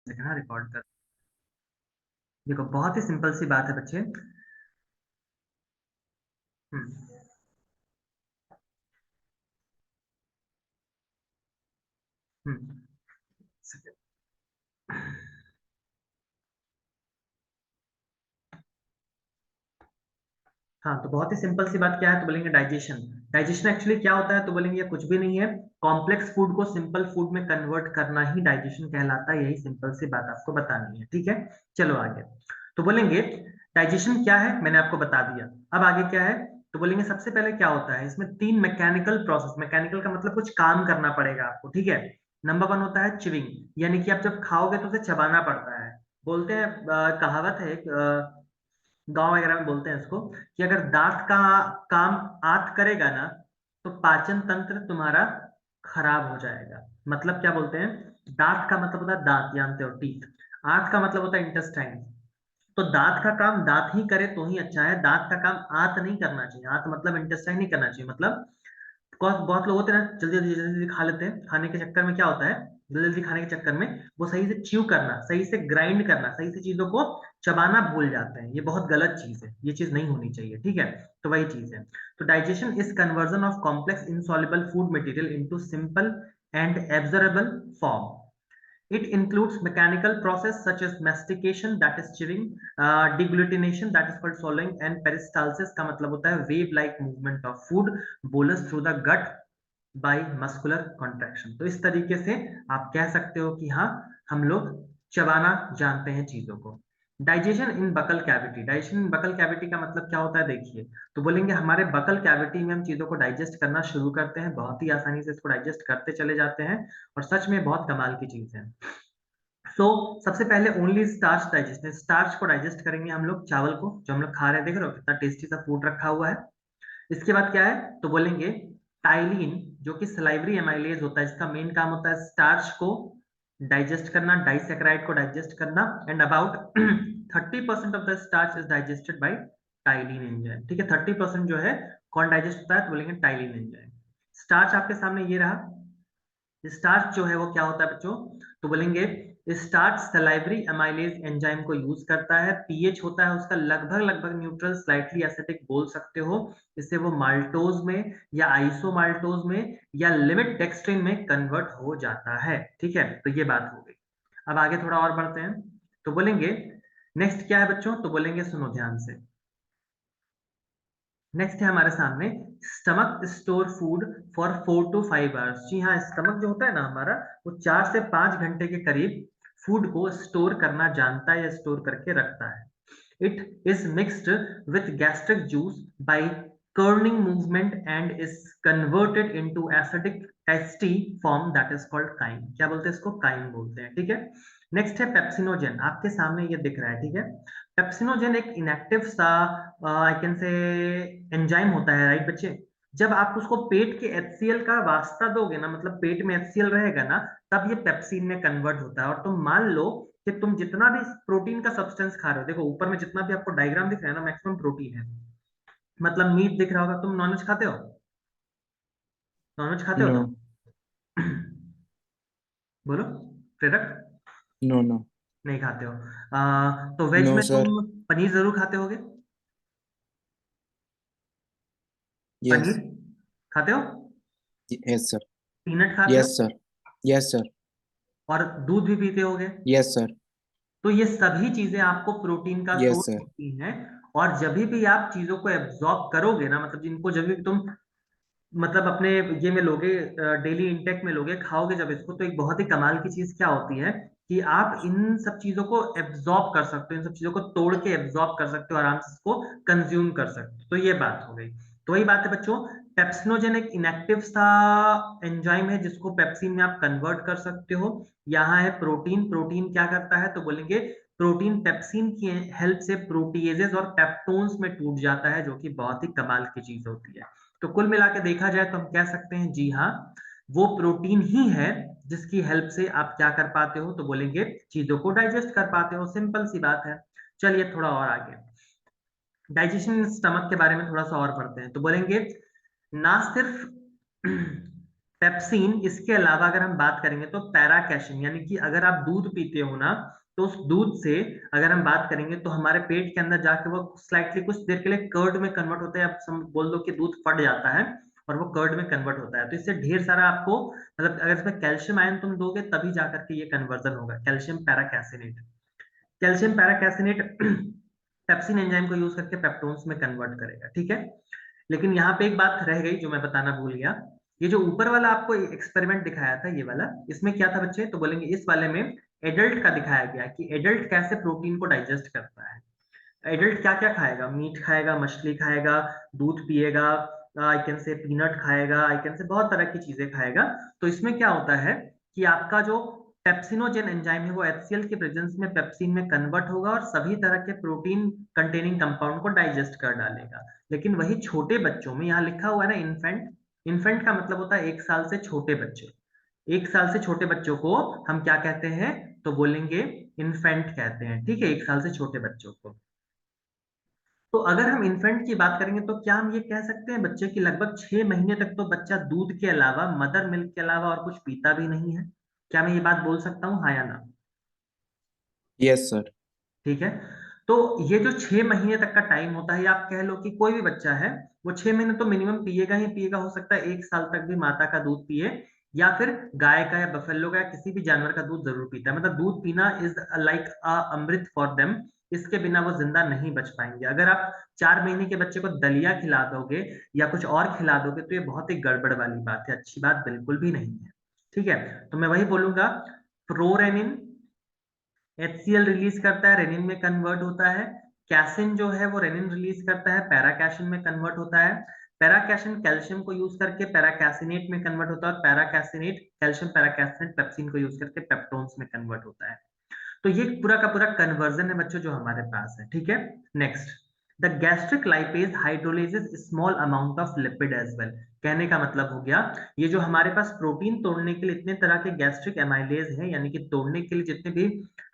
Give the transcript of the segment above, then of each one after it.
देखना रिकॉर्ड कर। देखो बहुत ही सिंपल सी बात है बच्चे। हम्म हम्म हाँ, तो बहुत ही सिंपल सी बात क्या है, तो बोलेंगे डाइजेशन। डाइजेशन एक्चुअली क्या होता है, तो बोलेंगे ये कुछ भी नहीं है, कॉम्प्लेक्स फूड को सिंपल फूड में कन्वर्ट करना ही डाइजेशन कहलाता है। यही सिंपल सी बात आपको बतानी है, ठीक है। चलो आगे। तो बोलेंगे डाइजेशन क्या है, मैंने आपको बता दिया। अब आगे क्या है, तो बोलेंगे सबसे पहले क्या होता है, इसमें तीन मैकेनिकल प्रोसेस, मैकेनिकल का मतलब कुछ काम करना पड़ेगा आपको, ठीक है। नंबर वन होता है चिविंग, यानी कि आप जब खाओगे तो उसे चबाना पड़ता है। बोलते हैं कहावत है, गांव वगैरह में बोलते हैं इसको, कि अगर दांत का काम आंत करेगा ना, तो पाचन तंत्र तुम्हारा खराब हो जाएगा। मतलब क्या बोलते हैं, दांत का मतलब होता है दांत, जानते हो, टीथ। आंत का मतलब होता है इंटेस्टाइन। तो दांत का काम दांत ही करे तो ही अच्छा है, दांत का काम आंत नहीं करना चाहिए। आंत मतलब इंटेस्टाइन नहीं करना चाहिए। मतलब बहुत बहुत लोग होते हैं ना, जल्दी जल्दी जल्दी जल्दी खा लेते हैं, खाने के चक्कर में क्या होता है, जल्दी जल्दी खाने के चक्कर में वो सही से च्यू करना, सही से ग्राइंड करना, सही से चीजों को चबाना भूल जाते हैं। ये बहुत गलत चीज है, ये चीज नहीं होनी चाहिए, ठीक है। तो वही चीज है। तो digestion is conversion of complex insoluble food material into simple and absorbable form. It includes mechanical process such as mastication, that is chewing, deglutination, that is called swallowing, and peristalsis का मतलब होता है wave-like movement of food bolus through the gut by muscular contraction। तो इस तरीके से आप कह सकते हो कि हाँ, हम लोग चबाना जानते हैं चीजों को। डाइजेशन इन बकल कैविटी, डाइजेशन इन बकल कैविटी का मतलब क्या होता है, देखिए। तो बोलेंगे हमारे बकल कैविटी में हम चीजों को डाइजेस्ट करना शुरू करते हैं, बहुत ही आसानी से इसको डाइजेस्ट करते चले जाते हैं, और सच में बहुत कमाल की चीज है। सबसे पहले ओनली स्टार्च डाइजेस्ट, स्टार्च को डाइजेस्ट करेंगे हम लोग, चावल को जो हम लोग खा रहे हैं, देख रहे हो कितना टेस्टी सा फूड रखा हुआ है। इसके बाद क्या है, तो बोलेंगे टाइलिन, जो कि सलाइवरी एमाइलेज होता है, इसका मेन काम होता है स्टार्च को डाइजेस्ट करना, डाइसेक्राइड को डाइजेस्ट करना। And about 30% of the starch is digested by ptyalin enzyme, ठीक है। 30% जो है कौन डाइजेस्ट होता है, तो बोलेंगे टाइलिन एंजाइम। स्टार्च आपके सामने ये रहा। स्टार्च जो है वो क्या होता है बच्चों, तो बोलेंगे स्टार्च सलाइवरी एमाइलेज एंजाइम को यूज करता है। पीएच होता है उसका लगभग लगभग न्यूट्रल, स्लाइटली एसिडिक बोल सकते हो। इससे वो माल्टोज में या आइसोमाल्टोज में या लिमिट डेक्स्ट्रिन में कन्वर्ट हो जाता है, ठीक है। तो ये बात हो गई। अब आगे थोड़ा और बढ़ते हैं। तो बोलेंगे नेक्स्ट क्या है बच्चों, तो बोलेंगे सुनो ध्यान से। नेक्स्ट है हमारे सामने stomach store food for 4 to 5 hours. जी हाँ, स्टमक जो होता है ना हमारा, वो 4 से 5 घंटे के करीब फूड को स्टोर करना जानता है या स्टोर करके रखता है। It is mixed with gastric juice by churning movement and is converted into acidic tasty form, that is called chyme. क्या बोलते हैं इसको, काइम बोलते हैं, ठीक है। नेक्स्ट है पेप्सिनोजेन, आपके सामने ये दिख रहा है, ठीक है। पेप्सिनोजेन एक इनएक्टिव सा आई कैन से एंजाइम होता है, राइट बच्चे। जब आप उसको पेट के एचसीएल का वास्ता दोगे ना, मतलब पेट में एचसीएल रहेगा ना, तब ये पेप्सिन में कन्वर्ट होता है। और तुम मान लो कि तुम जितना भी प्रोटीन का सब्सटेंस खा रहे हो, देखो ऊपर में जितना भी आपको डायग्राम दिख रहा है ना, मैक्सिमम प्रोटीन है। मतलब मीट दिख रहा होगा, तुम नॉनवेज खाते हो, नॉनवेज खाते हो नो। तुम? बोलो, प्रेरक। No no. नहीं खाते हो। तो वेज नो में सर। तुम पनीर जरूर खाते होगे, यस। पनीर खाते हो, यस सर। पीनट खाते हो, यस सर। Yes sir. और दूध भी पीते होगे। Yes sir. तो ये सभी चीजें आपको प्रोटीन का यस सोर्स सर। होती हैं। और जब भी आप चीजों को एब्जॉर्ब करोगे ना, मतलब जिनको जब भी तुम मतलब अपने ये में लोगे, डेली इंटेक में लोगे, खाओगे जब इसको, तो एक बहुत ही कमाल की चीज क्या होती है कि आप इन सब चीजों को एब्जॉर्ब कर सकते हो, इन सब चीजों को तोड़ के एब्जॉर्ब कर सकते हो, आराम से इसको कंज्यूम कर सकते हो। तो ये बात हो गई। तो वही बात है बच्चों, पेप्सिनोजेन एक इनएक्टिव सा एंजाइम है जिसको पेप्सिन में आप कन्वर्ट कर सकते हो। यहाँ है प्रोटीन, प्रोटीन क्या करता है, तो बोलेंगे प्रोटीन पेप्सिन की हेल्प से प्रोटीएजेस और पेप्टोन्स में टूट जाता है, जो कि बहुत ही कमाल की चीज होती है। तो कुल मिला के देखा जाए तो हम कह सकते हैं जी हाँ, वो प्रोटीन ही है जिसकी हेल्प से आप क्या कर पाते हो, तो बोलेंगे चीजों को डाइजेस्ट कर पाते हो। सिंपल सी बात है। चलिए थोड़ा और आगे डाइजेशन स्टमक के बारे में थोड़ा सा और पढ़ते हैं। तो बोलेंगे ना सिर्फ पेप्सिन, इसके अलावा अगर हम बात करेंगे तो पैराकैशिन, यानी कि अगर आप दूध पीते हो ना, तो उस दूध से अगर हम बात करेंगे तो हमारे पेट के अंदर जाके वो स्लाइटली कुछ देर के लिए कर्ड में कन्वर्ट होता है। आप बोल दो कि दूध फट जाता है और वो कर्ड में कन्वर्ट होता है। तो इससे ढेर सारा आपको, मतलब अगर इसमें कैल्शियम आयन तुम दोगे तभी जाकर के ये कन्वर्जन होगा, कैल्शियम पैराकैसिनेट। कैल्शियम पैराकैसिनेट पेप्सिन एंजाइम को यूज करके पेप्टोन्स में कन्वर्ट करेगा, ठीक है। लेकिन यहाँ पे एक बात रह गई जो मैं बताना भूल गया। ये जो ऊपर वाला आपको एक्सपेरिमेंट दिखाया था, ये वाला, इसमें क्या था बच्चे, तो बोलेंगे इस वाले में एडल्ट का दिखाया गया कि एडल्ट कैसे प्रोटीन को डाइजेस्ट करता है। एडल्ट क्या क्या खाएगा, मीट खाएगा, मछली खाएगा, दूध पिएगा, आई कैन से पीनट खाएगा, आई कैन से बहुत तरह की चीजें खाएगा। तो इसमें क्या होता है कि आपका जो पेप्सिनोजेन एंजाइम है वो एचसीएल के प्रेजेंस में पेप्सिन में कन्वर्ट होगा और सभी तरह के प्रोटीन कंटेनिंग कंपाउंड को डाइजेस्ट कर डालेगा। लेकिन वही छोटे बच्चों में, यहाँ लिखा हुआ है ना इन्फेंट, इन्फेंट का मतलब होता है 1 साल से छोटे बच्चे। 1 साल से छोटे बच्चों को हम क्या कहते हैं, तो बोलेंगे इन्फेंट कहते हैं, ठीक है, 1 साल से छोटे बच्चों को। तो अगर हम इन्फेंट की बात करेंगे तो क्या हम ये कह सकते हैं बच्चे की लगभग 6 महीने तक तो बच्चा दूध के अलावा, मदर मिल्क के अलावा और कुछ पीता भी नहीं है? क्या मैं ये बात बोल सकता हूँ, हाँ या ना? Yes, sir. ठीक है। तो ये जो 6 महीने तक का टाइम होता है, या आप कह लो कि कोई भी बच्चा है वो 6 महीने तो मिनिमम पिएगा ही पिएगा। हो सकता है 1 साल तक भी माता का दूध पिए, या फिर गाय का या बफेलो का या किसी भी जानवर का दूध जरूर पीता है। मतलब दूध पीना is like a amrit for them. इसके बिना वो जिंदा नहीं बच पाएंगे। अगर आप 4 महीने के बच्चे को दलिया खिला दोगे या कुछ और खिला दोगे तो ये बहुत ही गड़बड़ वाली बात है, अच्छी बात बिल्कुल भी नहीं है। ठीक है, तो मैं वही बोलूंगा, प्रोरेनिन एचसीएल रिलीज करता है, रेनिन में कन्वर्ट होता है। कैसिन जो है वो रेनिन रिलीज करता है, पैराकैशिन में कन्वर्ट होता है। पैराकैशिन कैल्शियम को यूज करके पैराकैसिनेट में कन्वर्ट होता है, और पैराकैसिनेट कैल्शियम पैराकैसिनेट पेप्सिन को यूज करके पेप्टोन्स में कन्वर्ट होता है। तो ये पूरा का पूरा कन्वर्जन है बच्चों जो हमारे पास है, ठीक है। Next, the gastric lipase hydrolyses small amount of lipid as well. कहने का मतलब हो गया, ये जो हमारे पास प्रोटीन तोड़ने के लिए इतने तरह के गैस्ट्रिक एमाइलेज है, यानी कि तोड़ने के लिए जितने भी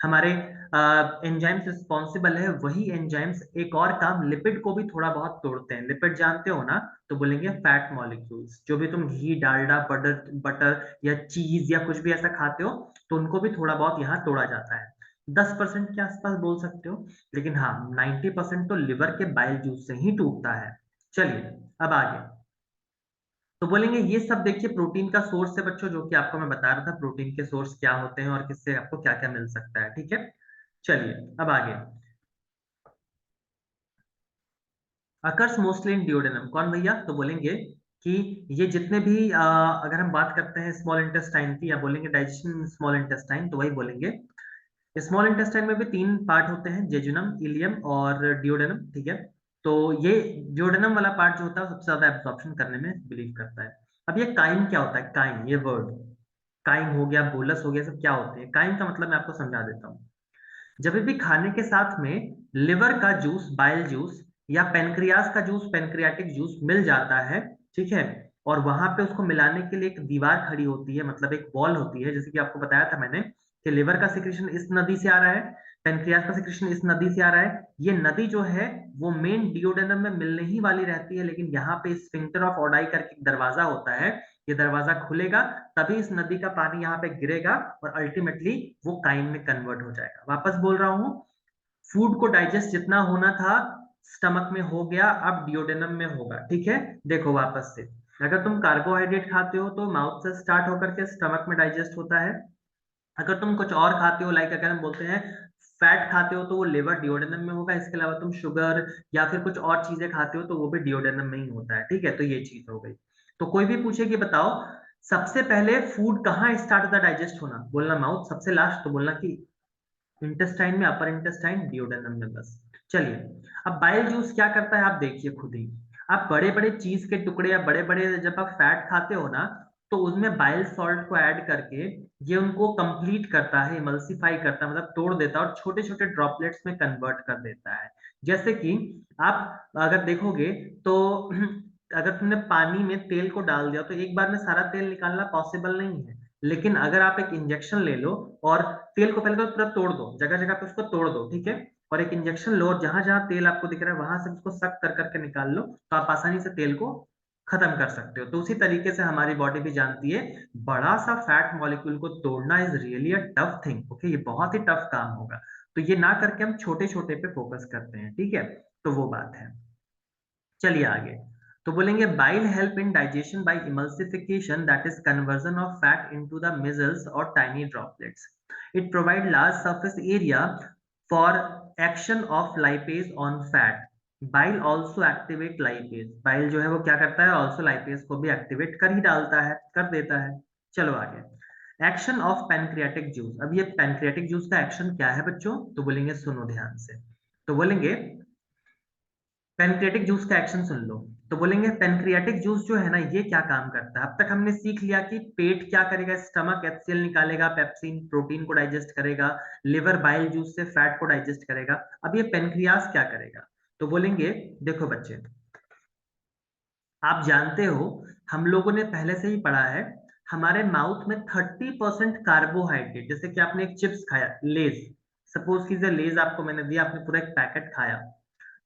हमारे एंजाइम्स रिस्पॉन्सिबल है, वही एंजाइम्स एक और काम लिपिड को भी थोड़ा बहुत तोड़ते हैं। लिपिड जानते हो ना, तो बोलेंगे फैट मॉलिक्यूल्स। जो भी तुम घी, डालडा, बटर बटर या चीज या कुछ भी ऐसा खाते हो, तो उनको भी थोड़ा बहुत यहाँ तोड़ा जाता है। 10% के आसपास बोल सकते हो, लेकिन हाँ 90% तो लिवर के बाइल जूस से ही टूटता है। चलिए अब आगे, तो बोलेंगे ये सब देखिए प्रोटीन का सोर्स है बच्चों, जो कि आपको मैं बता रहा था प्रोटीन के सोर्स क्या होते हैं और किससे आपको क्या क्या मिल सकता है, ठीक है। चलिए अब आगे, अकर्स मोस्टली इन डिओडेनम, कौन भैया, तो बोलेंगे कि ये जितने भी अगर हम बात करते हैं स्मॉल इंटेस्टाइन की, या बोलेंगे डाइजेशन स्मॉल इंटेस्टाइन, तो वही बोलेंगे स्मॉल इंटेस्टाइन में भी 3 पार्ट होते हैं, जेजुनम, इलियम और डिओडेनम, ठीक है। तो ये डिओडेनम वाला पार्ट जो होता है वो सबसे ज्यादा एब्जॉर्प्शन करने में बिलीव करता है। अब ये काइम क्या होता है, काइम, ये वर्ड काइम हो गया, बोलस हो गया, सब क्या होते हैं। काइम का मतलब मैं आपको समझा देता हूँ। जब भी खाने के साथ में लिवर का जूस, बाइल जूस, या पेनक्रियास का जूस, पेनक्रियाटिक जूस मिल जाता है, ठीक है, और वहां पे उसको मिलाने के लिए एक दीवार खड़ी होती है, मतलब एक वॉल होती है, जैसे कि आपको बताया था मैंने कि लिवर का सिक्रेशन इस नदी से आ रहा है, पेनक्रियास का सिक्रेशन इस नदी से आ रहा है। ये नदी जो है वो मेन डिओडेनम में मिलने ही वाली रहती है, लेकिन यहाँ पे स्फिंक्टर ऑफ ओडाई करके एक दरवाजा होता है, ये दरवाजा खुलेगा तभी इस नदी का पानी यहाँ पे गिरेगा और अल्टीमेटली वो काइन में कन्वर्ट हो जाएगा। वापस बोल रहा हूँ, फूड को डाइजेस्ट जितना होना था स्टमक में हो गया, अब डिओडेनम में होगा, ठीक है। देखो वापस से, अगर तुम कार्बोहाइड्रेट खाते हो तो माउथ से स्टार्ट होकर के स्टमक में डाइजेस्ट होता है। अगर तुम कुछ और खाते हो, लाइक अगर हम बोलते हैं फैट खाते हो, तो वो लिवर डिओडेनम में होगा। इसके अलावा तुम शुगर या फिर कुछ और चीजें खाते हो तो वो भी डिओडेनम में ही होता है, ठीक है। तो ये चीज हो गई। तो कोई भी पूछे कि बताओ सबसे पहले फूड कहाँ स्टार्ट होता है डाइजेस्ट होना, बोलना माउथ, सबसे लास्ट तो बोलना कि इंटेस्टाइन में, अपर इंटेस्टाइन, डिओडेनम में, बस। चलिए, अब बाइल जूस क्या करता है आप देखिए खुद ही। आप बड़े बड़े चीज के टुकड़े या बड़े बड़े जब आप फैट खाते हो ना, तो उसमें बाइल सॉल्ट को ऐड करके ये उनको कंप्लीट करता है, इमल्सिफाई करता है, मतलब तोड़ देता है और छोटे छोटे ड्रॉपलेट्स में कन्वर्ट कर देता है। जैसे कि आप अगर देखोगे तो अगर तुमने पानी में तेल को डाल दिया तो एक बार में सारा तेल निकालना पॉसिबल नहीं है। लेकिन अगर आप एक इंजेक्शन ले लो और तेल को पहले तो पूरा तोड़ दो, जगह जगह पे उसको तोड़ दो, ठीक है, और एक इंजेक्शन लो और जहां जहां तेल आपको दिख रहा है वहां से उसको सक कर करके निकाल लो, तो आप आसानी से तेल को खत्म कर सकते हो। तो उसी तरीके से हमारी बॉडी भी जानती है बड़ा सा फैट मॉलिक्यूल को तोड़ना is really a tough thing. Okay, ये बहुत ही टफ काम होगा। तो ये ना करके हम छोटे छोटे पे फोकस करते हैं, ठीक है। तो वो बात है। चलिए आगे। तो बोलेंगे bile help in digestion by emulsification, that is conversion of fat into the micelles और tiny droplets. It provide large surface area for action of lipase on fat. Bile also activate lipase. Bile जो है वो क्या करता है, also lipase को भी activate कर ही डालता है, कर देता है। चलो आगे। Action of pancreatic juice. अब ये पैनक्रियाटिक जूस का एक्शन क्या है बच्चों, तो बोलेंगे सुनो ध्यान से। तो बोलेंगे पेनक्रियाटिक जूस का एक्शन सुन लो। तो बोलेंगे पेनक्रियाटिक जूस जो है ना, ये क्या काम करता है। अब तक हमने सीख लिया कि पेट क्या करेगा, स्टमक एचसीएल निकालेगा, पेप्सिन प्रोटीन को डाइजेस्ट करेगा, लिवर बाइल जूस से फैट को डाइजेस्ट करेगा। अब ये पेनक्रियास क्या करेगा। तो बोलेंगे देखो बच्चे, आप जानते हो हम लोगों ने पहले से ही पढ़ा है, हमारे माउथ में 30% कार्बोहाइड्रेट, जैसे कि आपने एक चिप्स खाया लेज, सपोज कीजिए लेज आपको मैंने दिया, आपने पूरा एक पैकेट खाया,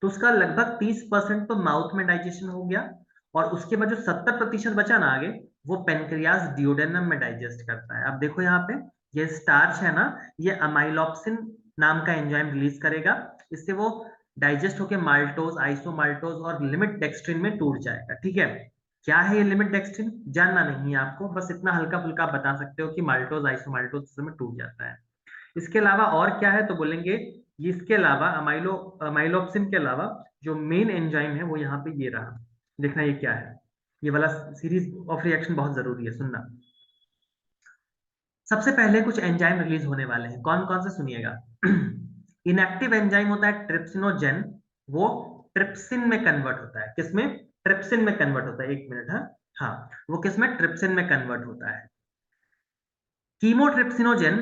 तो उसका लगभग 30% तो माउथ में डाइजेशन हो गया, और उसके बाद जो 70% बचा ना आगे, वो पेनक्रियास डिओडेनम में डाइजेस्ट करता है। अब देखो यहाँ पे ये स्टार्च है ना, ये अमाइलॉप्सिन नाम का एंजाइम रिलीज करेगा, इससे वो डाइजेस्ट होके माल्टोज, आइसोमाल्टोज और लिमिट डेक्सट्रिन में टूट जाएगा, ठीक है। क्या है ये लिमिट डेक्सट्रिन, जानना नहीं है आपको, बस इतना हल्का फुल्का बता सकते हो कि माल्टोज आइसोमाल्टोज में टूट जाता है। इसके अलावा और क्या है, तो बोलेंगे इसके अलावा अमाइलोप्सिन के अलावा जो मेन एंजाइम है वो यहाँ पे ये रहा। देखना ये क्या है, ये वाला सीरीज ऑफ रिएक्शन बहुत जरूरी है सुनना। सबसे पहले कुछ एंजाइम रिलीज होने वाले हैं, कौन कौन से सुनिएगा। इनएक्टिव एंजाइम होता है ट्रिप्सिनोजेन, वो ट्रिप्सिन में कन्वर्ट होता है, किसमें, ट्रिप्सिन में कन्वर्ट होता है। एक मिनट, हाँ हाँ, वो किसमें, ट्रिप्सिन में कन्वर्ट होता है। कीमोट्रिप्सिनोजेन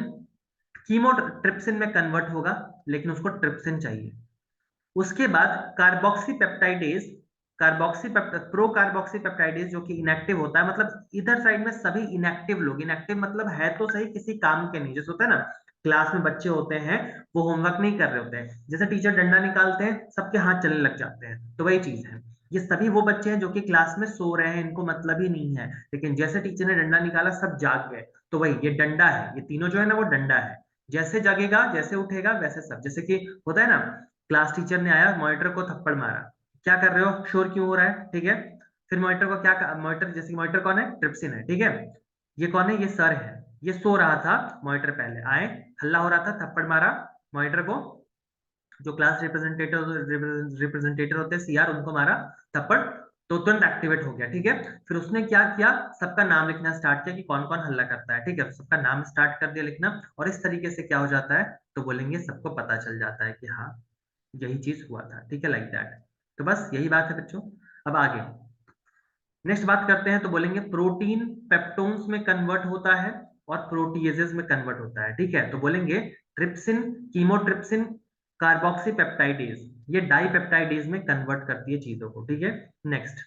कीमोट्रिप्सिन में कन्वर्ट होगा, लेकिन उसको ट्रिप्सिन चाहिए। उसके बाद carboxy peptidase, pro carboxy peptidase जो कि इनएक्टिव होता है, मतलब इधर साइड में सभी इनएक्टिव लोग, इनएक्टिव मतलब है तो सही किसी काम के नहीं, जैसे होता है ना क्लास में बच्चे होते हैं वो होमवर्क नहीं कर रहे होते हैं, जैसे टीचर डंडा निकालते हैं सबके हाथ चलने लग जाते हैं, तो वही चीज है। ये सभी वो बच्चे हैं जो कि क्लास में सो रहे हैं, इनको मतलब ही नहीं है, लेकिन जैसे टीचर ने डंडा निकाला सब जाग गए, तो वही ये डंडा है, ये तीनों जो है ना वो डंडा है। जैसे जगेगा जैसे उठेगा वैसे सब, जैसे कि होता है ना, क्लास टीचर ने आया मॉनिटर को थप्पड़ मारा, क्या कर रहे हो, शोर क्यों हो रहा है, ठीक है। फिर मॉनिटर को क्या, मॉनिटर जैसे मॉनिटर कौन है, ट्रिप्सिन है, ठीक है। ये कौन है, ये सर है, ये सो रहा था, मॉनिटर पहले आए, हल्ला हो रहा था, थप्पड़ मारा मॉनिटर को, जो क्लास रिप्रेजेंटेटर होते हैं सीआर, उनको मारा थप्पड़, तो तुरंत एक्टिवेट हो गया, ठीक है। फिर उसने क्या किया, सबका नाम लिखना स्टार्ट किया कि कौन कौन हल्ला करता है, ठीक है, सबका नाम स्टार्ट कर दिया लिखना, और इस तरीके से क्या हो जाता है, तो बोलेंगे सबको पता चल जाता है कि हाँ यही चीज हुआ था, ठीक है, लाइक दैट। तो बस यही बात है बच्चों। अब आगे नेक्स्ट बात करते हैं, तो बोलेंगे प्रोटीन पेप्टोन्स में कन्वर्ट होता है और प्रोटीएजेस में कन्वर्ट होता है, ठीक है। तो बोलेंगे ट्रिप्सिन, कीमोट्रिप्सिन, कार्बोक्सी पेप्टाइडेज, ये डाइपेप्टाइडेज में कन्वर्ट करती है चीजों को, ठीक है। नेक्स्ट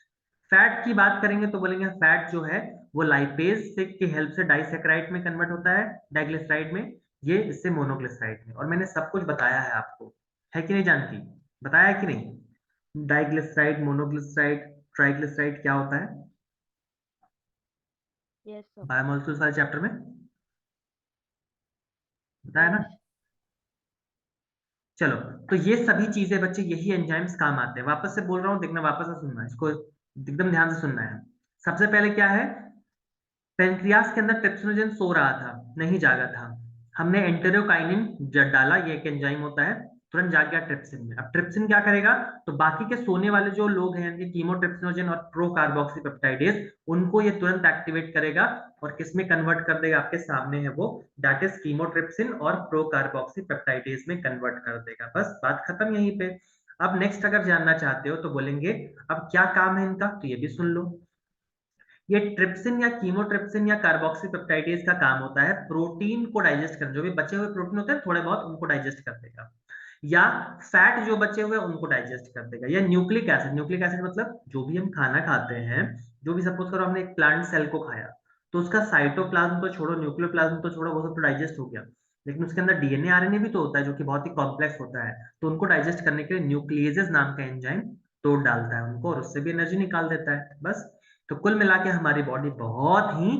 फैट की बात करेंगे, तो बोलेंगे फैट जो है वो लाइपेज से की हेल्प से डाइसेक्राइड में कन्वर्ट होता है, डाइग्लिसराइड में, ये इससे मोनोग्लिसराइड में, और मैंने सब कुछ बताया है आपको, है कि नहीं जानकी, बताया है कि नहीं, डाइग्लिसराइड, मोनोग्लिसराइड, ट्राइग्लिसराइड क्या होता है, यस सर। बायोमोलिक्यूल्स वाले चैप्टर में बताया ना। यस। चलो, तो ये सभी चीजें बच्चे, यही एंजाइम्स काम आते हैं, वापस से बोल रहा हूँ, देखना वापस से सुनना है इसको, एकदम ध्यान से सुनना है। सबसे पहले क्या है, पेनक्रियास के अंदर ट्रिप्सिनोजेन सो रहा था, नहीं जागा था, हमने एंटेरोकाइनिन डाला, ये एक एंजाइम होता है, तुरंत जाग गया ट्रिप्सिन में। अब ट्रिप्सिन क्या करेगा, तो बाकी के सोने वाले जो लोग हैं, कीमोट्रिप्सिनोजेन और प्रो कार्बोक्सी पेप्टाइडेज, उनको ये तुरंत एक्टिवेट करेगा, और किसमें कन्वर्ट कर देगा, आपके सामने है वो, दैट इज कीमोट्रिप्सिन और प्रो कार्बोक्सी पेप्टाइडेज में कन्वर्ट कर देगा, बस बात खत्म यहीं पे। अब नेक्स्ट अगर जानना चाहते हो तो बोलेंगे अब क्या काम है इनका, तो ये भी सुन लो। ये ट्रिप्सिन या कीमोट्रिप्सिन या कार्बोक्सीपेप्टाइडेज का काम होता है प्रोटीन को डाइजेस्ट करना, जो भी बचे हुए प्रोटीन होते हैं थोड़े बहुत उनको डाइजेस्ट कर देगा, या फैट जो बचे हुए उनको डाइजेस्ट कर देगा, या न्यूक्लिक एसिड, न्यूक्लिक एसिड मतलब जो भी हम खाना खाते हैं, जो भी सपोज करो हमने एक प्लांट सेल को खाया, तो उसका साइटोप्लाज्म तो छोड़ो, न्यूक्लियोप्लाज्म तो छोड़ो, वो सब तो डाइजेस्ट हो गया, लेकिन उसके अंदर डीएनए आरएनए भी तो होता है जो कि बहुत ही कॉम्प्लेक्स होता है, तो उनको डाइजेस्ट करने के लिए न्यूक्लियेजेस नाम का एंजाइम तोड़ डालता है उनको, और उससे भी एनर्जी निकाल देता है, बस। तो कुल मिला के हमारी बॉडी बहुत ही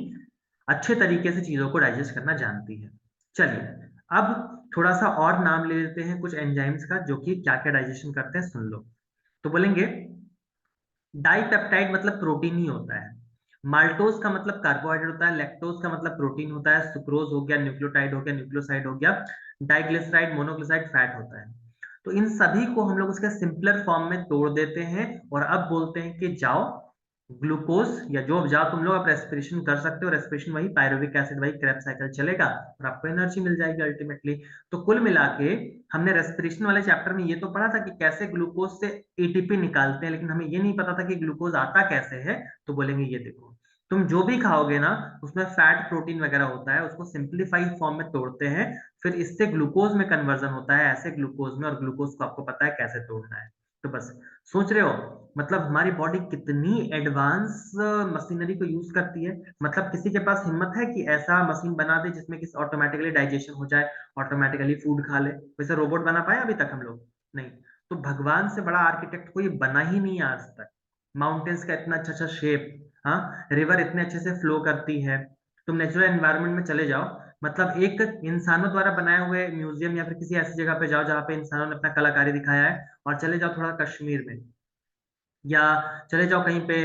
अच्छे तरीके से चीजों को डाइजेस्ट करना जानती है। चलिए अब थोड़ा सा और नाम ले लेते हैं कुछ एंजाइम्स का जो कि क्या क्या डाइजेशन करते हैं, सुन लो। तो बोलेंगे डाइपेप्टाइड मतलब प्रोटीन ही होता है, माल्टोज का मतलब कार्बोहाइड्रेट होता है, लैक्टोज का मतलब प्रोटीन होता है, सुक्रोज हो गया, न्यूक्लियोटाइड हो गया, न्यूक्लियोसाइड हो गया, डाइग्लिसराइड मोनोग्लिसराइड फैट होता है। तो इन सभी को हम लोग उसके सिंपलर फॉर्म में तोड़ देते हैं और अब बोलते हैं कि जाओ ग्लूकोज या जो जाओ तुम लोग आप रेस्पिरेशन कर सकते हो, रेस्पिरेशन वही पायरुविक एसिड वही क्रेब्स साइकिल चलेगा और आपको एनर्जी मिल जाएगी अल्टीमेटली। तो कुल मिला के हमने रेस्पिरेशन वाले चैप्टर में ये तो पढ़ा था कि कैसे ग्लूकोज से एटीपी निकालते हैं, लेकिन हमें ये नहीं पता था कि ग्लूकोज आता कैसे है। तो बोलेंगे ये देखो, तुम जो भी खाओगे ना उसमें फैट प्रोटीन वगैरह होता है, उसको सिंप्लीफाइड फॉर्म में तोड़ते हैं, फिर इससे ग्लूकोज में कन्वर्जन होता है ऐसे ग्लूकोज में, और ग्लूकोज को आपको पता है कैसे तोड़ना है। तो बस सोच रहे हो मतलब हमारी बॉडी कितनी एडवांस मशीनरी को यूज करती है। मतलब किसी के पास हिम्मत है कि ऐसा मशीन बना दे जिसमें कि ऑटोमेटिकली डाइजेशन हो जाए, ऑटोमेटिकली फूड खा ले? वैसे रोबोट बना पाए अभी तक हम लोग? नहीं। तो भगवान से बड़ा आर्किटेक्ट कोई बना ही नहीं आज तक। माउंटेन्स का इतना अच्छा अच्छा शेप, हाँ, रिवर इतने अच्छे से फ्लो करती है। तुम नेचुरल एनवायरनमेंट में चले जाओ, मतलब एक इंसानों द्वारा बनाए हुए म्यूजियम या फिर किसी ऐसी जगह पे जाओ जहाँ पे इंसानों ने अपना कलाकारी दिखाया है, और चले जाओ थोड़ा कश्मीर में, या चले जाओ कहीं पे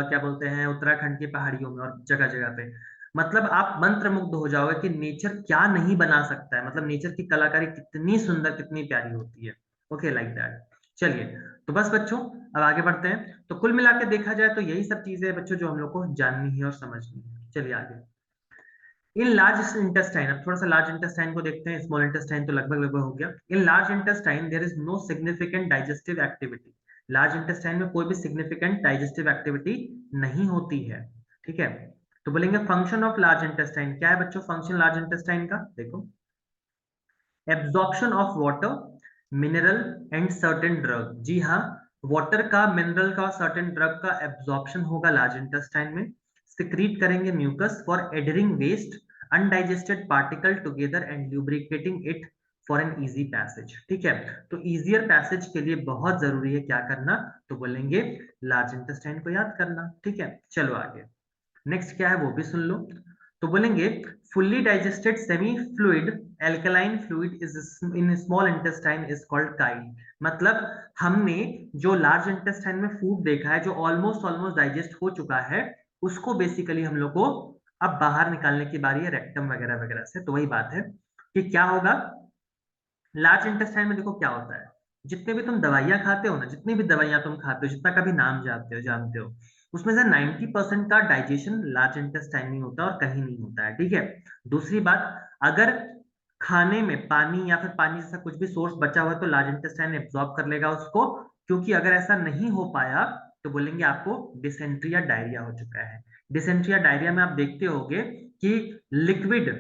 क्या बोलते हैं उत्तराखंड की पहाड़ियों में और जगह जगह पे, मतलब आप मंत्र मुग्ध हो जाओगे कि नेचर क्या नहीं बना सकता है, मतलब नेचर की कलाकारी कितनी सुंदर कितनी प्यारी होती है। Okay, like that. चलिए, तो बस बच्चों अब आगे बढ़ते हैं। तो कुल मिला के देखा जाए तो यही सब चीजें हैं बच्चों जो हम लोग को जाननी है और समझनी है। चलिए आगे। इन लार्ज इंटेस्टाइन, अब थोड़ा सा लार्ज इंटेस्टाइन को देखते हैं, स्मॉल इंटेस्टाइन तो लगभग लगभग हो गया। In large intestine there is no significant digestive activity. Large intestine में कोई भी सिग्निफिकेंट डाइजेस्टिव एक्टिविटी नहीं होती है, ठीक है। तो बोलेंगे फंक्शन ऑफ लार्ज इंटेस्टाइन क्या है बच्चों? फंक्शन लार्ज इंटेस्टाइन का देखो, absorption of water, mineral and certain drug. जी हाँ, वाटर का, मिनरल का, सर्टेन ड्रग का एब्जॉर्प्शन होगा लार्ज इंटेस्टाइन में। सिक्रीट करेंगे mucus for adhering waste undigested particle together and lubricating it for an easy passage, ठीक है। तो इजियर पैसेज के लिए बहुत जरूरी है क्या करना? तो बोलेंगे लार्ज इंटेस्टाइन को याद करना, ठीक है। चलो आगे, नेक्स्ट क्या है वो भी सुन लो। तो बोलेंगे fully digested semi fluid alkaline fluid is in small intestine is called Kyle. मतलब हमने जो लार्ज इंटेस्टाइन में फूड देखा है जो ऑलमोस्ट ऑलमोस्ट डाइजेस्ट हो चुका है, उसको बेसिकली हम लोग को अब बाहर निकालने की बारी है रेक्टम वगैरह वगैरह से। तो वही बात है कि क्या होगा लार्ज इंटेस्टाइन में, देखो क्या होता है, जितने भी तुम दवाइयां खाते हो ना, जितनी भी दवाइयां तुम खाते हो, जितना का भी नाम जानते हो, उसमें से 90% का डाइजेशन लार्ज इंटेस्टाइन में होता है और कहीं नहीं होता है, ठीक है। दूसरी बात, अगर खाने में पानी या फिर पानी जैसा कुछ भी सोर्स बचा हुआ है तो लार्ज इंटेस्टाइन एब्जॉर्ब कर लेगा उसको, क्योंकि अगर ऐसा नहीं हो पाया तो बोलेंगे आपको डिसेंट्री या डायरिया हो चुका है। डिसेंट्री या डायरिया में आप देखते होगे कि लिक्विड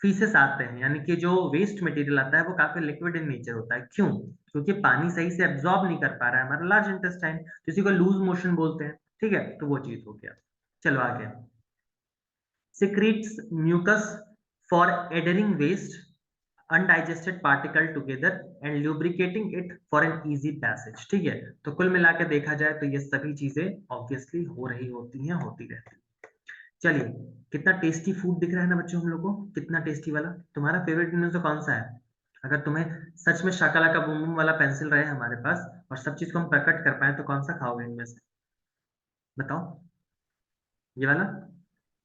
फीसेस आते हैं, यानी कि जो वेस्ट मटेरियल आता है वो काफी लिक्विड इन नेचर होता है। क्यों? क्योंकि पानी सही से एब्जॉर्ब नहीं कर पा रहा है हमारा लार्ज इंटेस्टाइन, जिसी को लूज मोशन बोलते हैं, ठीक है। तो वो चीज हो गया। चलो आगे, secretes mucus for adhering waste undigested particle together and lubricating it for an easy passage, ठीक है। तो कुल मिला के देखा जाए तो ये सभी चीजें ऑब्वियसली हो रही होती हैं, होती रहती हैं। चलिए, कितना टेस्टी फूड दिख रहा है ना बच्चों हम लोग को, कितना टेस्टी वाला। तुम्हारा फेवरेट इनमें से कौन सा है? अगर तुम्हें सच में शाकाला का बूम बूम वाला पेंसिल रहे हमारे पास और सब चीज को हम प्रकट कर पाए तो कौन सा खाओगे इनमें से? बताओ। ये वाला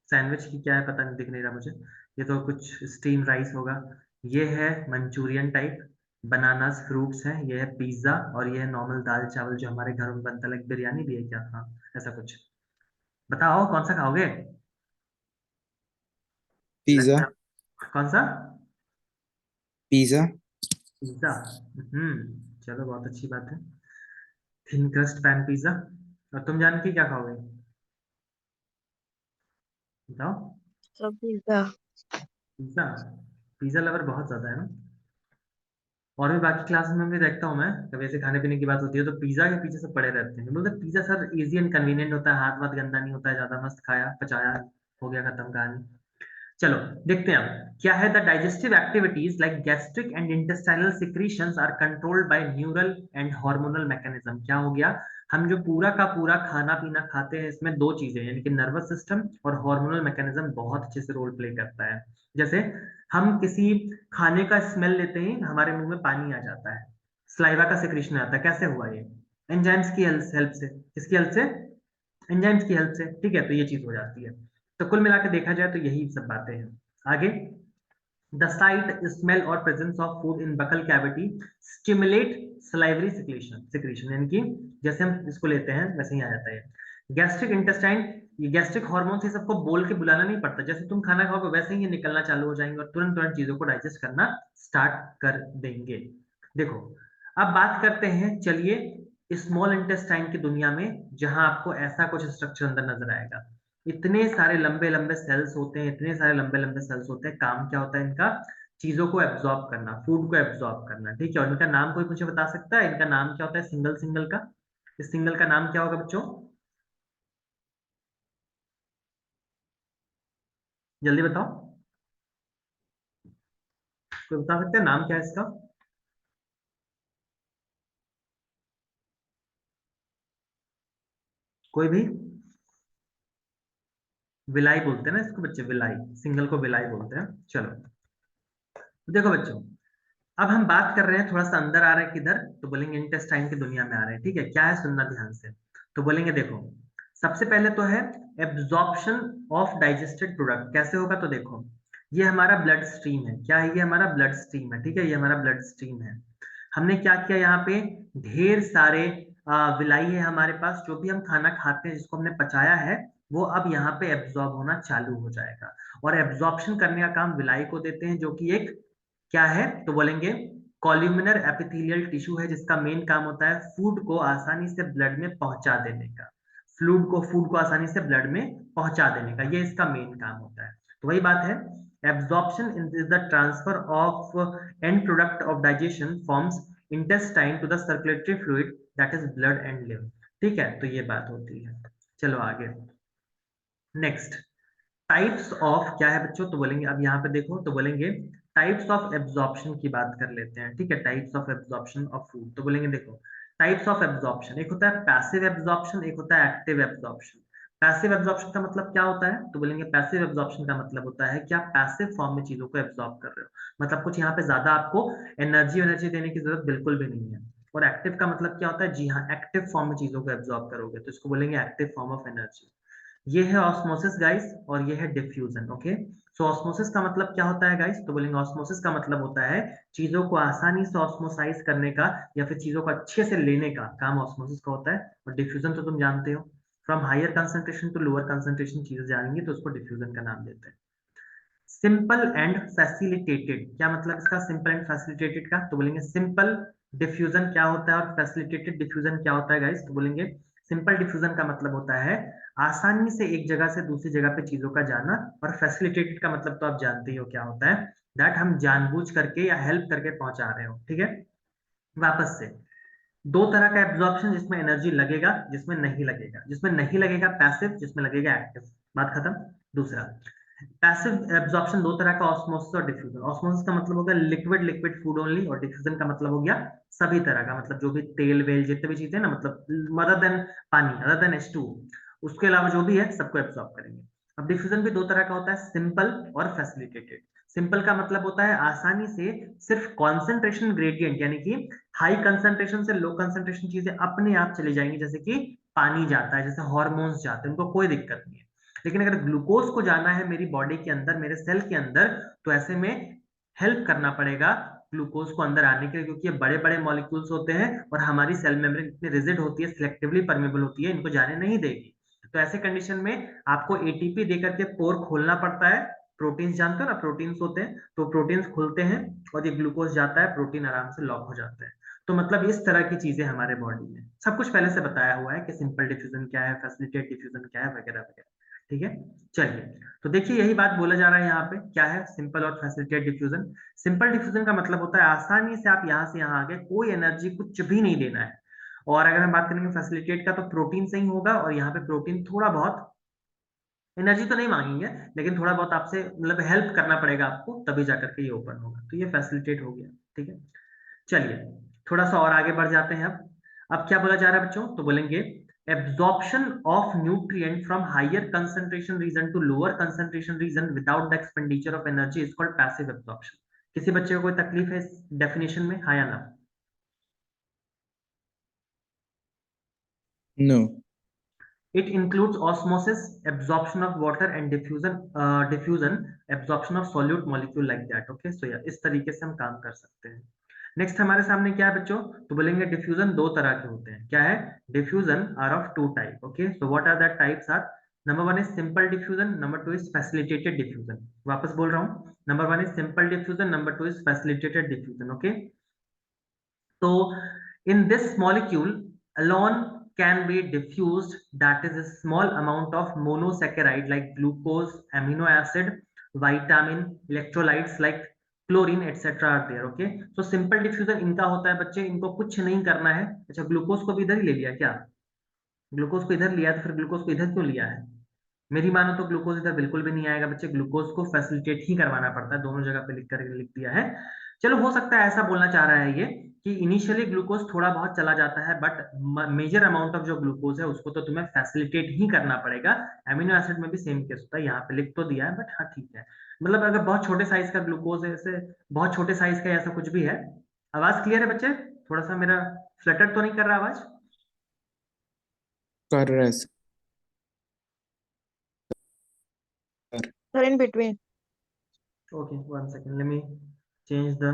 सैंडविच की क्या है पता नहीं, दिख नहीं रहा मुझे। ये तो कुछ स्टीम राइस होगा। ये है मंचूरियन टाइप, बनानास फ्रूट्स हैं, ये है पिज्जा, और ये है नॉर्मल दाल चावल जो हमारे घर में बनता है, लाइक बिरयानी भी है क्या? हाँ, ऐसा कुछ। बताओ कौन सा खाओगे? पिज्जा। लगता है कौन सा? पिज्जा। पिज्जा। चलो बहुत अच्छी बात है, थिन क्रस्ट पैन पिज्जा। और तुम जान के क्या खाओगे? बताओ। सब पिज्जा। पिज्जा। पिज्जा लवर बहुत ज्यादा है ना। और भी बाकी क्लासेस में भी देखता हूँ मैं, कभी ऐसे खाने पीने की बात होती है तो पिज्जा के पीछे सब पड़े रहते हैं, बोलते pizza sir easy and convenient होता है, हाथ वाथ गंदा नहीं होता है ज्यादा, मस्त खाया पचाया, हो गया खत्म कहानी। चलो देखते हैं अब क्या है। The digestive activities like gastric and intestinal secretions are controlled by neural and hormonal mechanism. क्या हो गया? हम जो पूरा का पूरा खाना पीना खाते हैं इसमें दो चीजें यानी कि नर्वस सिस्टम और हार्मोनल मैकेनिज्म बहुत अच्छे से रोल प्ले करता है। जैसे हम किसी खाने का स्मेल लेते ही हमारे मुंह में पानी आ जाता है, सलाइवा का सिक्रीशन आता है। कैसे हुआ ये? एंजाइम्स की हेल्प से। किसकी हेल्प से? एंजाइम्स की हेल्प से। ठीक है, तो ये चीज हो जाती है। तो कुल मिला के देखा जाए तो यही सब बातें हैं। आगे, the sight, smell और presence of food in buccal cavity stimulate salivary secretion यानी कि जैसे हम इसको लेते हैं वैसे ही आ जाता है। गैस्ट्रिक इंटेस्टाइन, ये गैस्ट्रिक हार्मोन से सबको बोल के बुलाना नहीं पड़ता, जैसे तुम खाना खाओगे वैसे ही ये निकलना चालू हो जाएंगे और तुरंत तुरंत चीजों को डाइजेस्ट करना स्टार्ट कर देंगे। देखो, अब बात करते हैं, चलिए स्मॉल इंटेस्टाइन की दुनिया में, जहां आपको ऐसा कुछ स्ट्रक्चर अंदर नजर आएगा। इतने सारे लंबे लंबे सेल्स होते हैं, इतने सारे लंबे लंबे सेल्स होते हैं। काम क्या होता है इनका? चीजों को एब्जॉर्ब करना, फूड को एब्जॉर्ब करना। ठीक है, और इनका नाम कोई मुझे बता सकता है? इनका नाम क्या होता है सिंगल सिंगल का? इस सिंगल का नाम क्या होगा बच्चों? जल्दी बताओ, कोई बता सकता है नाम क्या है इसका? कोई भी? विलाई बोलते हैं ना इसको बच्चे, विलाई। सिंगल को विलाई बोलते हैं। चलो, तो देखो बच्चों, अब हम बात कर रहे हैं, थोड़ा सा अंदर आ रहे हैं किधर, तो बोलेंगे इंटेस्टाइन की दुनिया में आ रहे हैं। ठीक है, क्या है सुनना ध्यान से। तो बोलेंगे देखो, सबसे पहले तो है एब्जॉर्प्शन ऑफ डाइजेस्टेड प्रोडक्ट। कैसे होगा? तो देखो, ये हमारा ब्लड स्ट्रीम है। क्या है? ये हमारा ब्लड स्ट्रीम है। ठीक है, ये हमारा ब्लड स्ट्रीम है। हमने क्या किया यहाँ पे? ढेर सारे विलाई है हमारे पास। जो भी हम खाना खाते हैं, जिसको हमने पचाया है, वो अब यहाँ पे एब्जॉर्ब होना चालू हो जाएगा। और एब्जॉर्प्शन करने का काम विलाई को देते हैं, जो कि एक क्या है? तो बोलेंगे कॉल्यूमिनर एपिथेलियल टिश्यू है, जिसका मेन काम होता है फूड को आसानी से ब्लड में पहुंचा देने का। फूड को आसानी से ब्लड में पहुंचा देने का, ये इसका मेन काम होता है। तो वही बात है, absorption is the transfer of end product of digestion from intestine to the circulatory fluid that is blood and liver. ठीक है, तो ये बात होती है। चलो आगे, नेक्स्ट, टाइप्स ऑफ क्या है बच्चों? तो बोलेंगे, अब यहाँ पे देखो, तो बोलेंगे टाइप्स ऑफ एब्जॉर्प्शन की बात कर लेते हैं। ठीक है, types of absorption of food. तो बोलेंगे देखो, टाइप्स ऑफ एब्जॉर्प्शन, एक होता है पैसिव एब्जॉर्प्शन, एक होता है एक्टिव एब्जॉर्प्शन। पैसिव एब्जॉर्प्शन का मतलब क्या होता है? तो बोलेंगे पैसिव एब्जॉर्प्शन का मतलब होता है कि आप पैसिव फॉर्म में चीजों को एब्जॉर्ब कर रहे हो, मतलब कुछ यहाँ पे ज्यादा आपको एनर्जी एनर्जी देने की जरूरत बिल्कुल भी नहीं है। और एक्टिव का मतलब क्या होता है? जी हाँ, एक्टिव फॉर्म में चीजों को एब्जॉर्ब करोगे, तो इसको बोलेंगे एक्टिव फॉर्म ऑफ एनर्जी। ये है ऑस्मोसिस गाइस, और ये है डिफ्यूजन। ओके, सो ऑस्मोसिस का मतलब क्या होता है गाइस? तो बोलेंगे ऑस्मोसिस का मतलब होता है चीजों को आसानी से ऑस्मोसाइज करने का, या फिर चीजों को अच्छे से लेने का काम ऑस्मोसिस का होता है। और डिफ्यूजन तो तुम जानते हो, from higher concentration to lower concentration चीजें जाएंगी तो उसको डिफ्यूजन का नाम देते हैं। सिंपल एंड फैसिलिटेटेड, क्या मतलब इसका सिंपल एंड फैसिलिटेटेड का? तो बोलेंगे सिंपल डिफ्यूजन क्या होता है और फैसिलिटेटेड डिफ्यूजन क्या होता है गाइस? तो बोलेंगे सिंपल डिफ्यूजन का मतलब होता है आसानी से एक जगह से दूसरी जगह पे चीजों का जाना, और फैसिलिटेटेड का मतलब तो आप जानते ही हो क्या होता है, दैट हम जानबूझ करके या हेल्प करके पहुंचा रहे हो। ठीक है, वापस से, दो तरह का एब्जॉर्प्शन, जिसमें एनर्जी लगेगा, जिसमें नहीं लगेगा। जिसमें नहीं लगेगा पैसिव, जिसमें लगेगा एक्टिव। बात खत्म। दूसरा, पैसिव एब्जॉर्प्शन दो तरह का, ऑस्मोसिस और डिफ्यूजन। ऑस्मोसिस का मतलब हो गया लिक्विड लिक्विड फूड ओनली, और डिफ्यूजन का मतलब हो गया सभी तरह का, मतलब जो भी तेल वेल जितने भी चीजें ना, मतलब अदर देन पानी, अदर देन H2, उसके अलावा जो भी है सबको एब्जॉर्ब करेंगे। अब डिफ्यूजन भी दो तरह का होता है, सिंपल और फैसिलिटेटेड। सिंपल का मतलब होता है आसानी से सिर्फ कॉन्सेंट्रेशन ग्रेडियंट, यानी कि हाई कंसंट्रेशन से लो कंसंट्रेशन चीजें अपने आप चली जाएंगी, जैसे कि पानी जाता है, जैसे हॉर्मोन्स जाते हैं, उनको कोई दिक्कत नहीं है। लेकिन अगर ग्लूकोज को जाना है मेरी बॉडी के अंदर, मेरे सेल के अंदर, तो ऐसे में हेल्प करना पड़ेगा ग्लूकोज को अंदर आने के लिए, क्योंकि ये बड़े बड़े मॉलिक्यूल्स होते हैं और हमारी सेल मेम्ब्रेन इतनी रिजिड होती है, सिलेक्टिवली परमेबल होती है, इनको जाने नहीं देगी। तो ऐसे कंडीशन में आपको एटीपी देकर के पोर खोलना पड़ता है। प्रोटीन्स जानते हो ना, प्रोटीन्स होते हैं, तो प्रोटीन्स खुलते हैं और ये ग्लूकोज जाता है, प्रोटीन आराम से लॉक हो जाता है। तो मतलब इस तरह की चीजें हमारे बॉडी में सब कुछ पहले से बताया हुआ है कि सिंपल डिफ्यूजन क्या है, फैसिलिटेटेड डिफ्यूजन क्या है, वगैरह वगैरह। ठीक है, चलिए, तो देखिए यही बात बोला जा रहा है यहाँ पे, क्या है सिंपल और फैसिलिटेटेड डिफ्यूजन। सिंपल डिफ्यूजन का मतलब होता है आसानी से आप यहाँ से यहाँ आ गए, कोई एनर्जी कुछ भी नहीं देना है। और अगर हम बात करेंगे फैसिलिटेट का, तो प्रोटीन से ही होगा, और यहाँ पे प्रोटीन थोड़ा बहुत एनर्जी तो नहीं मांगेंगे, लेकिन थोड़ा बहुत आपसे मतलब हेल्प करना पड़ेगा आपको, तभी जाकर के ये ओपन होगा। तो ये फैसिलिटेट हो गया। ठीक है, चलिए थोड़ा सा और आगे बढ़ जाते हैं। अब अब क्या बोला जा रहा है बच्चों, तो बोलेंगे absorption of nutrient from higher concentration region to lower concentration region without the expenditure of energy is called passive absorption. किसी बच्चे को कोई तकलीफ है इस डेफिनेशन में, हाँ या ना? No. It includes osmosis, absorption of water and diffusion, absorption of solute molecule like that. Okay, so yeah, इस तरीके से हम काम कर सकते हैं. नेक्स्ट हमारे सामने क्या है बच्चों, तो बोलेंगे डिफ्यूजन दो तरह के होते हैं. क्या है? Diffusion are of two type. Okay, so what are that types are? Number one is simple diffusion, number two is facilitated diffusion. वापस बोल रहा हूँ, number one is simple diffusion, number two is facilitated diffusion. Okay, तो in this molecule alone can be diffused, that is a small amount of monosaccharide like glucose, amino acid, vitamin, electrolytes like chlorine etc are there. Okay, so simple diffusion इनका होता है बच्चे, इनको कुछ नहीं करना है. अच्छा, ग्लूकोज को भी इधर ही ले लिया क्या? ग्लूकोज को इधर लिया तो फिर ग्लूकोज को इधर क्यों लिया है? मेरी मानो तो ग्लूकोज इधर बिल्कुल भी नहीं आएगा बच्चे, ग्लूकोज को फैसिलिटेट ही करवाना पड़ता है. दोनों जगह पे लिख दिया है. चलो, हो सकता है ऐसा बोलना चाह रहा है ये कि इनिशियली ग्लूकोज थोड़ा बहुत चला जाता है, बट मेजर अमाउंट ऑफ जो ग्लूकोज है उसको तो तुम्हें फैसिलिटेट ही करना पड़ेगा. एमिनो एसिड में भी सेम केस होता है, यहाँ पे लिख तो दिया है, बट हाँ ठीक है. मतलब अगर बहुत छोटे साइज का ग्लूकोज है, ऐसे बहुत छोटे साइज का ऐसा कुछ भी है. आवाज क्लियर है बच्चे? थोड़ा सा मेरा फ्लटर तो नहीं कर रहा आवाज? कर रहा है sir. Sir, in between. Okay, 1 second, let me change the.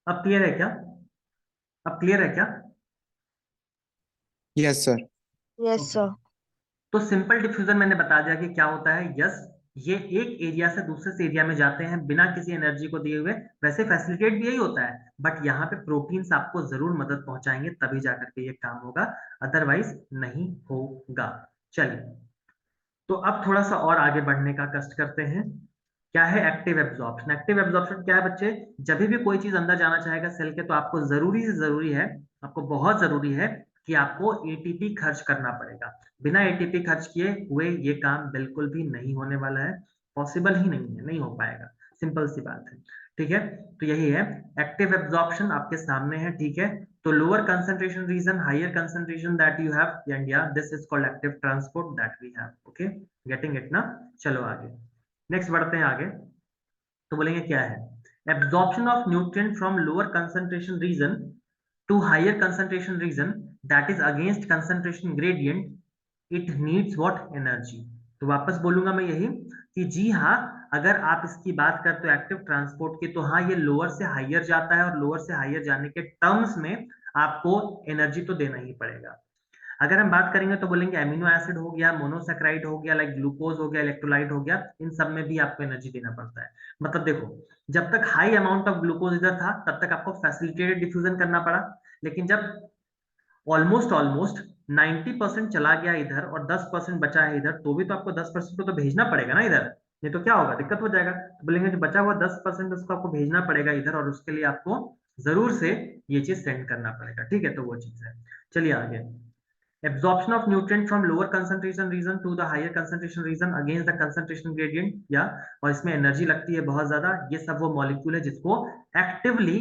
अब क्लियर है क्या? अब क्लियर है क्या? Yes sir. Yes, okay, sir. तो सिंपल डिफ्यूजन मैंने बता दिया कि क्या होता है. यस, ये एक एरिया से दूसरे से एरिया में जाते हैं बिना किसी एनर्जी को दिए हुए. वैसे फैसिलिटेट भी यही होता है, बट यहाँ पे प्रोटीन्स आपको जरूर मदद पहुंचाएंगे, तभी जाकर के ये काम होगा, अदरवाइज नहीं होगा. चलिए, तो अब थोड़ा सा और आगे बढ़ने का कष्ट करते हैं. क्या है एक्टिव एब्जॉर्प्शन? एक्टिव एब्जॉर्प्शन क्या है बच्चे? जब भी कोई चीज अंदर जाना चाहेगा सेल के, तो आपको जरूरी से जरूरी है, आपको बहुत जरूरी है कि आपको एटीपी खर्च करना पड़ेगा. बिना एटीपी खर्च किए हुए ये काम बिल्कुल भी नहीं होने वाला है. पॉसिबल ही नहीं है, नहीं हो पाएगा. सिंपल सी बात है. ठीक है, तो यही है एक्टिव एब्जॉर्प्शन, आपके सामने है. ठीक है, तो lower concentration region, higher concentration that you have, and या this is called active transport that we have. Okay, getting it ना? चलो आगे, नेक्स्ट बढ़ते हैं आगे. तो बोलेंगे क्या है? Absorption of nutrient from lower concentration region to higher concentration region, that is against concentration gradient, it needs what? Energy. तो वापस बोलूंगा मैं यही कि जी हाँ, अगर आप इसकी बात करते हो एक्टिव ट्रांसपोर्ट की, तो हाँ, ये लोअर से हायर जाता है, और लोअर से हायर जाने के टर्म्स में आपको एनर्जी तो देना ही पड़ेगा. अगर हम बात करेंगे तो बोलेंगे एमिनो एसिड हो गया, मोनोसेक्राइड हो गया, लाइक ग्लूकोज हो गया, इलेक्ट्रोलाइट हो गया, इन सब में भी आपको एनर्जी देना पड़ता है. मतलब देखो, जब तक हाई अमाउंट ऑफ ग्लूकोज इधर था, तब तक आपको फैसिलिटेटेड डिफ्यूजन करना पड़ा. लेकिन जब ऑलमोस्ट ऑलमोस्ट 90% चला गया इधर और 10% बचा है इधर, तो भी तो आपको 10% को तो भेजना पड़ेगा ना इधर. नहीं तो क्या होगा, दिक्कत हो जाएगा. तो बोलेंगे जो बचा हुआ 10% उसको आपको भेजना पड़ेगा इधर, और उसके लिए आपको जरूर से ये चीज सेंड करना पड़ेगा. ठीक है, तो वो चीज है. चलिए आगे. Absorption of nutrient from lower concentration region to the higher concentration region against the concentration gradient, या और इसमें एनर्जी लगती है बहुत ज्यादा. ये सब वो मॉलिक्यूल है जिसको एक्टिवली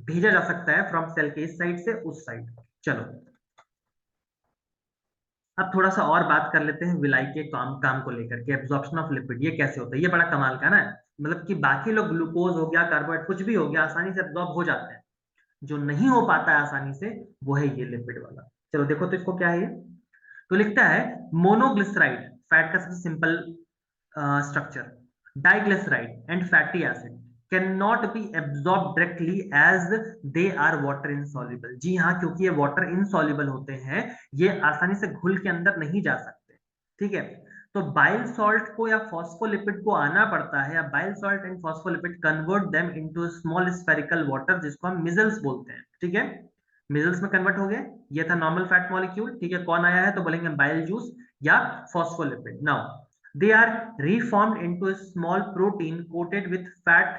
भेजा जा सकता है फ्रॉम सेल के इस साइड से उस साइड. चलो, अब थोड़ा सा और बात कर लेते हैं विलाई के काम को लेकर के. एब्जॉर्प्शन ऑफ लिपिड ये कैसे होता है? ये बड़ा कमाल का ना. मतलब कि बाकी लोग ग्लूकोज हो गया, कार्बोहाइड्रेट कुछ भी हो गया, आसानी से एब्जॉर्ब हो जाते हैं. जो नहीं हो पाता है आसानी से, वो है ये लिपिड वाला. चलो देखो, तो इसको क्या है ये? तो लिखता है मोनोग्लिसराइड, फैट का सबसे simple structure, diglyceride and fatty acid can not be absorb directly as they are water insoluble. जी हाँ, क्योंकि ये वाटर इनसॉल्युबल होते हैं, ये आसानी से घुल के अंदर नहीं जा सकते. ठीक है, तो बाइल सॉल्ट को या फॉस्फोलिपिड को आना पड़ता है, या bile salt and phospholipid convert them into small spherical water, जिसको हम मिजल्स बोलते हैं. ठीक है, मिजल्स में कन्वर्ट हो गए. ये था नॉर्मल फैट मॉलिक्यूल. ठीक है, कौन आया है? तो बोलेंगे बाइल जूस या phospholipid. Now they are reformed into a small protein coated with fat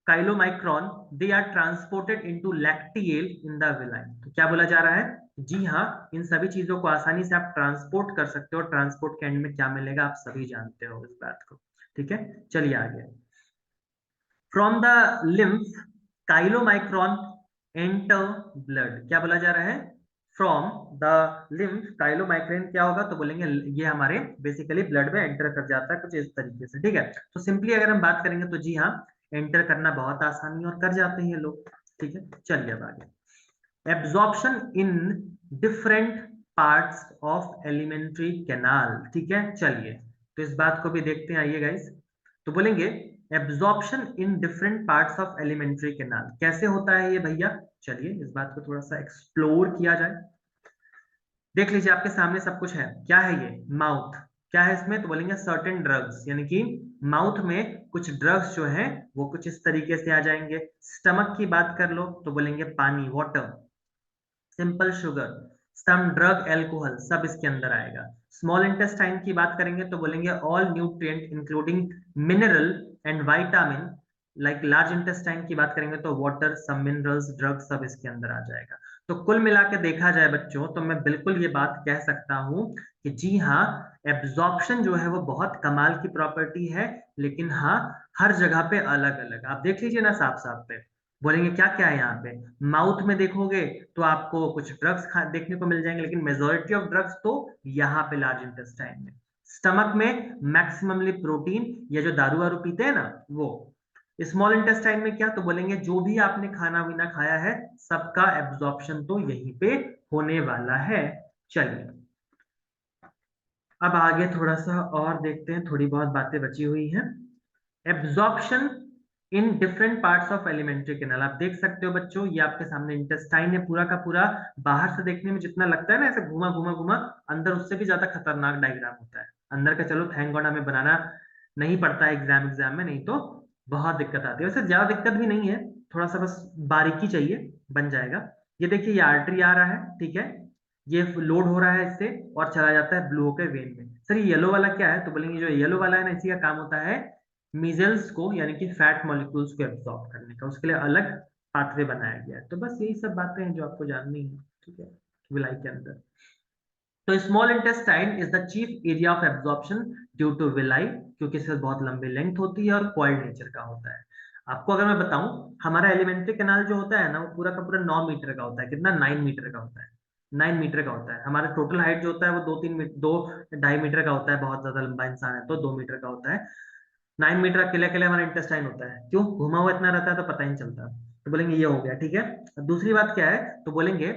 chylomicron they are transported into lacteal in the villi. तो क्या बोला जा रहा है, जी हाँ, इन सभी चीजों को आसानी से आप ट्रांसपोर्ट कर सकते हो। ट्रांसपोर्ट के एंड में क्या मिलेगा आप सभी जानते हो इस बात को, ठीक है। चलिए आगे, from the lymph chylomicron enter blood, क्या बोला जा रहा है, फ्रॉम द लिम्फ काइलोमाइक्रोन क्या होगा, तो बोलेंगे ये हमारे बेसिकली ब्लड में एंटर कर जाता है कुछ इस तरीके से, ठीक है। तो सिंपली अगर हम बात करेंगे तो जी हाँ, एंटर करना बहुत आसानी और कर जाते हैं लोग, ठीक है। चलिए अब आगे, absorption in different parts of alimentary canal, ठीक है। चलिए तो इस बात को भी देखते हैं, आइए गाइस। तो बोलेंगे absorption in different parts of alimentary canal कैसे होता है ये भैया, चलिए इस बात को थोड़ा सा एक्सप्लोर किया जाए। देख लीजिए आपके सामने सब कुछ है, क्या है ये, माउथ, क्या है इसमें, तो बोलेंगे सर्टेन ड्रग्स, यानी कि माउथ में कुछ ड्रग्स जो है वो कुछ इस तरीके से आ जाएंगे। स्टमक की बात कर लो तो बोलेंगे पानी, water, simple sugar, some drug, alcohol, सब इसके अंदर आएगा। स्मॉल इंटेस्टाइन की बात करेंगे तो बोलेंगे all nutrient including mineral and vitamin. Like large intestine की बात करेंगे तो वाटर, सम मिनरल्स, ड्रग्स, सब इसके अंदर आ जाएगा। तो कुल मिला के देखा जाए बच्चों तो मैं बिल्कुल ये बात कह सकता हूं कि जी हाँ, एब्जॉर्प्शन जो है वो बहुत कमाल की प्रॉपर्टी है, लेकिन हाँ हर जगह पे अलग अलग। आप देख लीजिए ना साफ साफ पे, बोलेंगे क्या क्या है यहाँ पे, माउथ में देखोगे तो आपको कुछ ड्रग्स देखने को मिल जाएंगे, लेकिन मेजोरिटी ऑफ ड्रग्स तो यहाँ पे लार्ज इंटेस्टाइन में। स्टमक में मैक्सिममली प्रोटीन, या जो दारू वारू पीते हैं ना वो। स्मॉल इंटेस्टाइन में क्या, तो बोलेंगे जो भी आपने खाना वीना खाया है सबका एब्जॉर्प्शन तो यहीं पे होने वाला है। चलिए अब आगे थोड़ा सा और देखते हैं, थोड़ी बहुत बातें बची हुई हैं। Absorption in different parts of alimentary canal, आप देख सकते हो बच्चों ये आपके सामने इंटेस्टाइन है पूरा का पूरा। बाहर से देखने में जितना लगता है ना ऐसे घुमा घुमा घुमा, अंदर उससे भी ज्यादा खतरनाक डायग्राम होता है अंदर का। चलो थैंक गॉड हमें बनाना नहीं पड़ता है एग्जाम में, नहीं तो बहुत दिक्कत आती है। वैसे ज्यादा दिक्कत भी नहीं है, थोड़ा सा बस बारीकी चाहिए, बन जाएगा। ये देखिए ये आर्टरी आ रहा है, ठीक है, ये लोड हो रहा है इससे और चला जाता है ब्लू होकर वेन में। सर ये येलो वाला क्या है, तो बोलेंगे जो येलो वाला है ना इसी का काम होता है मीजल्स को, यानी कि फैट मॉलिक्यूल्स को एब्सॉर्ब करने का, उसके लिए अलग पाथवे बनाया गया है। तो बस यही सब बातें हैं जो आपको जाननी है, ठीक है, विलाई के अंदर। तो small intestine is the chief area of absorption due to villi, क्योंकि इससे बहुत लंबी लेंथ होती है और कॉइल्ड नेचर का होता है। आपको अगर मैं बताऊं, हमारा एलिमेंट्री कैनाल जो होता है ना वो पूरा का पूरा 9 मीटर का होता है। कितना, 9 मीटर का होता है, 9 मीटर का होता है। हमारा टोटल हाइट जो होता है वो 2-2.5 मीटर का होता है, बहुत ज्यादा लंबा इंसान है तो 2 मीटर का होता है। 9 मीटर अकेले अकेले हमारा इंटेस्टाइन होता है, क्यों, घुमा हुआ इतना रहता है तो पता ही नहीं चलता। तो बोलेंगे ये हो गया, ठीक है। दूसरी बात क्या है, तो बोलेंगे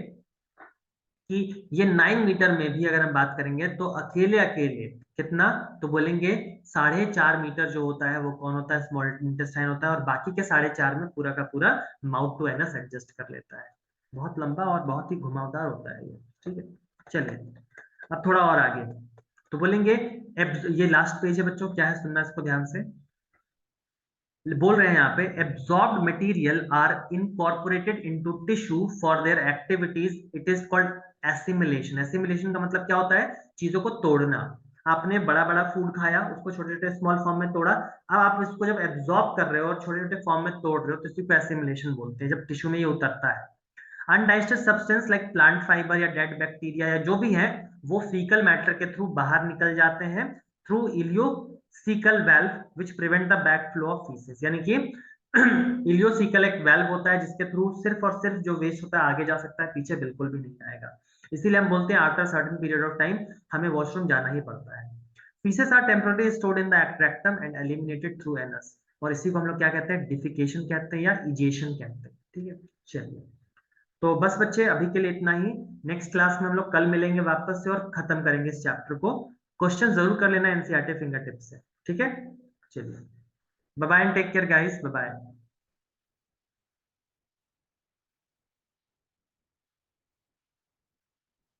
कि ये 9 मीटर में भी अगर हम बात करेंगे तो अकेले अकेले कितना, तो बोलेंगे 4.5 मीटर जो होता है वो कौन होता है, स्मॉल इंटेस्टाइन होता है, और बाकी के 4.5 में पूरा का पूरा माउथ टू एनस एडजस्ट कर लेता है। बहुत लंबा और बहुत ही घुमावदार होता है ये, ठीक है। चलिए अब थोड़ा और आगे, तो बोलेंगे ये लास्ट पेज है बच्चों, क्या है सुनना इसको ध्यान से। बोल रहे हैं यहाँ पे absorbed material are incorporated into tissue for their activities, it is called assimilation. Assimilation का मतलब क्या होता है, चीजों को तोड़ना। आपने बड़ा बड़ा फूड खाया, उसको छोटे छोटे स्मॉल फॉर्म में तोड़ा, अब आप इसको जब एब्जॉर्ब कर रहे हो और छोटे छोटे फॉर्म में तोड़ रहे हो तो इसी को एसिमिलेशन बोलते हैं, जब टिश्यू में ये उतरता है। Undigested substance like plant fibre या डेड बैक्टीरिया या जो भी है वो फीकल मैटर के थ्रू बाहर निकल जाते हैं through ileocaecal valve which prevent the back flow of faeces. यानी कि इलियोसिकल एक वाल्व होता है जिसके थ्रू सिर्फ और सिर्फ जो वेस्ट होता है आगे जा सकता है, पीछे बिल्कुल भी नहीं आएगा। इसीलिए हम बोलते हैं after certain period of time हमें वॉशरूम जाना ही पड़ता है। Faeces are temporary stored in the rectum and eliminated through anus, और इसी को हम लोग क्या कहते हैं, डिफिकेशन कहते हैं या इजेशन कहते हैं, ठीक है। चलिए तो बस बच्चे अभी के लिए इतना ही। नेक्स्ट क्लास में हम लोग कल मिलेंगे वापस से और खत्म करेंगे इस चैप्टर को। क्वेश्चन जरूर कर लेना एनसीईआरटी फिंगर टिप से, ठीक है। चलिए bye bye and take care guys, bye bye.